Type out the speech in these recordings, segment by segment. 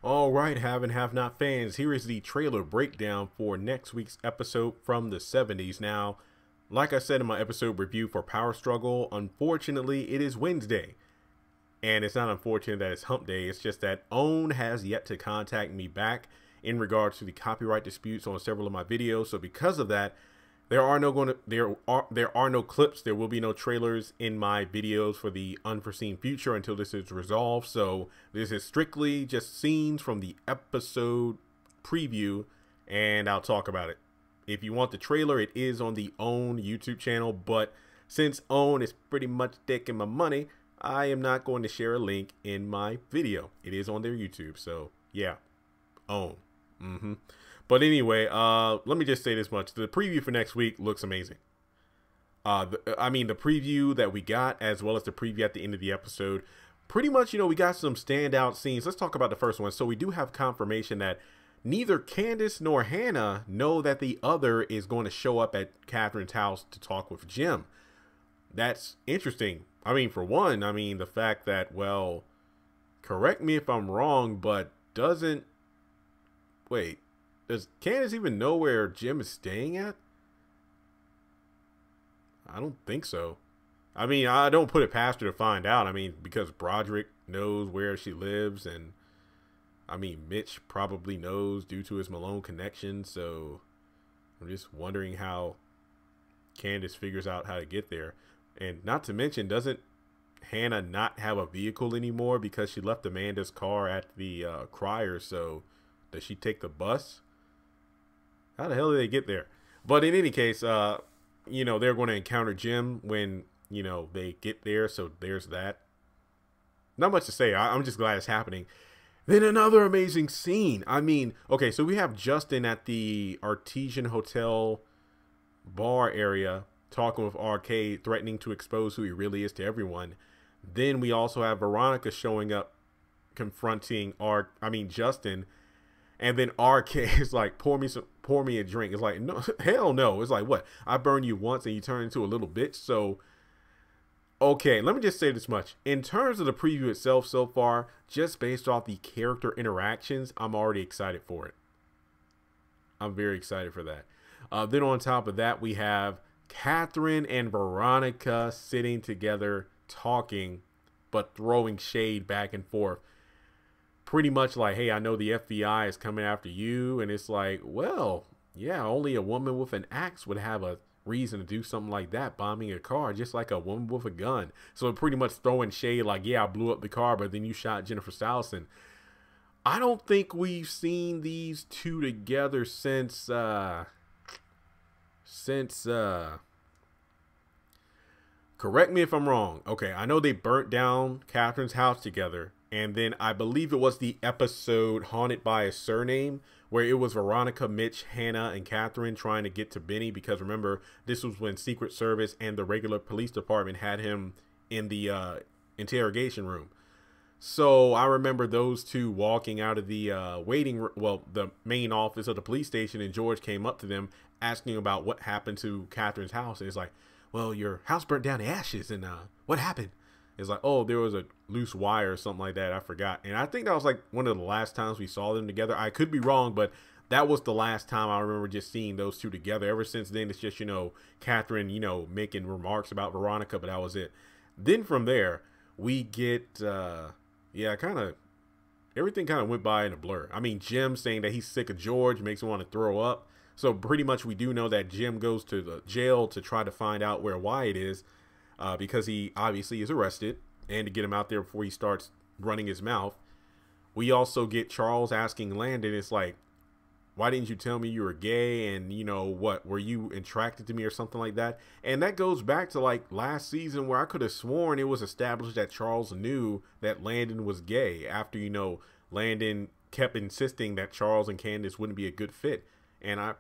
All right, have and have not fans, here is the trailer breakdown for next week's episode from the 70s. Now, like I said in my episode review for Power Struggle, unfortunately, it is Wednesday. And it's not unfortunate that it's hump day, it's just that HAHN has yet to contact me back in regards to the copyright disputes on several of my videos. So because of that, there are no clips, there will be no trailers in my videos for the unforeseen future until this is resolved. So this is strictly just scenes from the episode preview, and I'll talk about it. If you want the trailer, it is on the HAHN YouTube channel, but since HAHN is pretty much taking my money, I am not going to share a link in my video. It is on their YouTube, so yeah, HAHN. But anyway, let me just say this much. The preview for next week looks amazing. The preview that we got, as well as the preview at the end of the episode, pretty much, we got some standout scenes. Let's talk about the first one. So we do have confirmation that neither Candace nor Hannah know that the other is going to show up at Catherine's house to talk with Jim. That's interesting. For one, the fact that, well, correct me if I'm wrong, but does Candace even know where Jim is staying at? I don't think so. I don't put it past her to find out. Because Broderick knows where she lives, and Mitch probably knows due to his Malone connection. So I'm just wondering how Candace figures out how to get there. And not to mention, doesn't Hannah not have a vehicle anymore because she left Amanda's car at the crier? So does she take the bus? How the hell did they get there? But in any case, they're going to encounter Jim when, they get there. So there's that. Not much to say. I'm just glad it's happening. Then another amazing scene. Okay, so we have Justin at the Artesian Hotel bar area talking with RK, threatening to expose who he really is to everyone. Then we also have Veronica showing up, confronting Justin. And then RK is like, pour me a drink. It's like, no, hell no. It's like, what? I burned you once and you turn into a little bitch. So, okay, let me just say this much. In terms of the preview itself so far, just based off the character interactions, I'm already excited for it. I'm very excited for that. Then on top of that, we have Catherine and Veronica sitting together talking, but throwing shade back and forth. Pretty much like, hey, I know the FBI is coming after you. And it's like, well, yeah, only a woman with an axe would have a reason to do something like that, bombing a car, just like a woman with a gun. So pretty much throwing shade like, yeah, I blew up the car, but then you shot Jennifer Stallison. I don't think we've seen these two together since correct me if I'm wrong. Okay, I know they burnt down Catherine's house together. And then I believe it was the episode Haunted by a Surname, where it was Veronica, Mitch, Hannah, and Catherine trying to get to Benny. Because remember, this was when Secret Service and the regular police department had him in the interrogation room. So I remember those two walking out of the the main office of the police station, and George came up to them asking about what happened to Catherine's house. And it's like, well, your house burnt down to ashes, and what happened? It's like, oh, there was a loose wire or something like that. I forgot. And I think that was like one of the last times we saw them together. I could be wrong, but that was the last time I remember just seeing those two together. Ever since then, it's just, Catherine, making remarks about Veronica, but that was it. Then from there, we get, everything kind of went by in a blur. Jim saying that he's sick of George makes him want to throw up. So pretty much we do know that Jim goes to the jail to try to find out where Wyatt is. Because he obviously is arrested, and to get him out there before he starts running his mouth. We also get Charles asking Landon, it's like, why didn't you tell me you were gay? And what, were you attracted to me or something like that? And that goes back to like last season, where I could have sworn it was established that Charles knew that Landon was gay after, Landon kept insisting that Charles and Candace wouldn't be a good fit. And I'm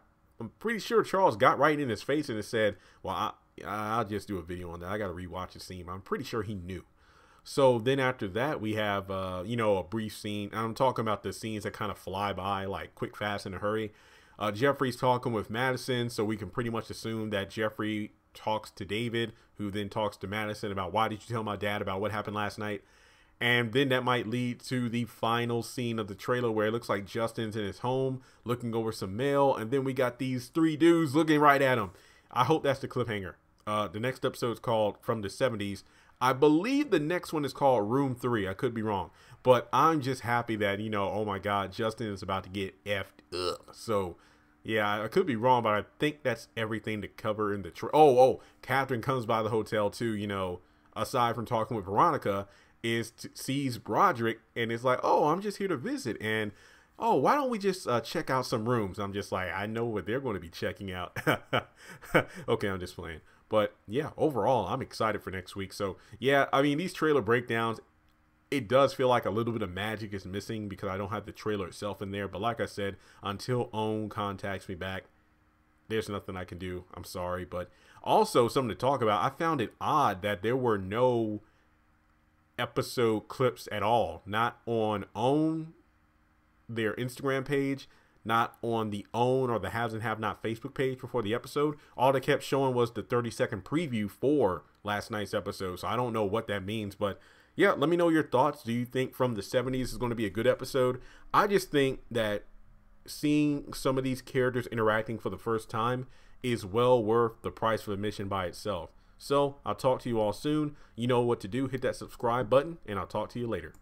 pretty sure Charles got right in his face and said, well, I'll just do a video on that. I got to rewatch the scene. I'm pretty sure he knew. So then after that, we have, a brief scene. I'm talking about the scenes that kind of fly by, like quick, fast, in a hurry. Jeffrey's talking with Madison, so we can pretty much assume that Jeffrey talks to David, who then talks to Madison about, why did you tell my dad about what happened last night? And then that might lead to the final scene of the trailer where it looks like Justin's in his home looking over some mail. And then we got these three dudes looking right at him. I hope that's the cliffhanger. The next episode is called From the 70s. I believe the next one is called Room 3. I could be wrong. But I'm just happy that, you know, oh my God, Justin is about to get effed up. So, yeah, I could be wrong, but I think that's everything to cover in the Catherine comes by the hotel too, you know, aside from talking with Veronica, sees Broderick and is like, oh, I'm just here to visit. And, oh, why don't we just check out some rooms? I'm just like, I know what they're going to be checking out. Okay, I'm just playing. But yeah, overall, I'm excited for next week. So yeah, I mean, these trailer breakdowns, it does feel like a little bit of magic is missing because I don't have the trailer itself in there. But like I said, until HAHN contacts me back, there's nothing I can do. I'm sorry. But also something to talk about. I found it odd that there were no episode clips at all. Not on HAHN, their Instagram page, not on the HAHN or the Haves and Have Not Facebook page before the episode. All they kept showing was the 30-second preview for last night's episode. So I don't know what that means, but yeah, let me know your thoughts. Do you think From the 70s is going to be a good episode? I just think that seeing some of these characters interacting for the first time is well worth the price for admission by itself. So I'll talk to you all soon. You know what to do. Hit that subscribe button, and I'll talk to you later.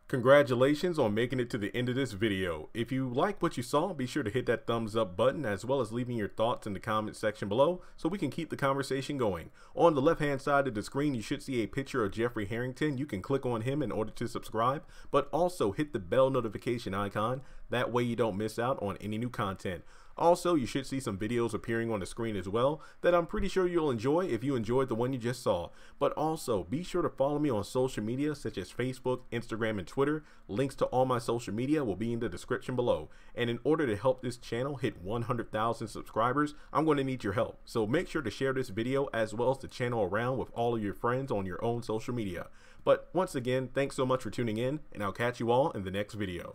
Congratulations on making it to the end of this video. If you like what you saw, be sure to hit that thumbs up button as well as leaving your thoughts in the comment section below so we can keep the conversation going. On the left hand side of the screen, you should see a picture of Jeffrey Harrington. You can click on him in order to subscribe, but also hit the bell notification icon. That way you don't miss out on any new content. Also, you should see some videos appearing on the screen as well that I'm pretty sure you'll enjoy if you enjoyed the one you just saw. But also, be sure to follow me on social media such as Facebook, Instagram, and Twitter. Links to all my social media will be in the description below. And in order to help this channel hit 100,000 subscribers, I'm going to need your help. So make sure to share this video as well as the channel around with all of your friends on your own social media. But once again, thanks so much for tuning in, and I'll catch you all in the next video.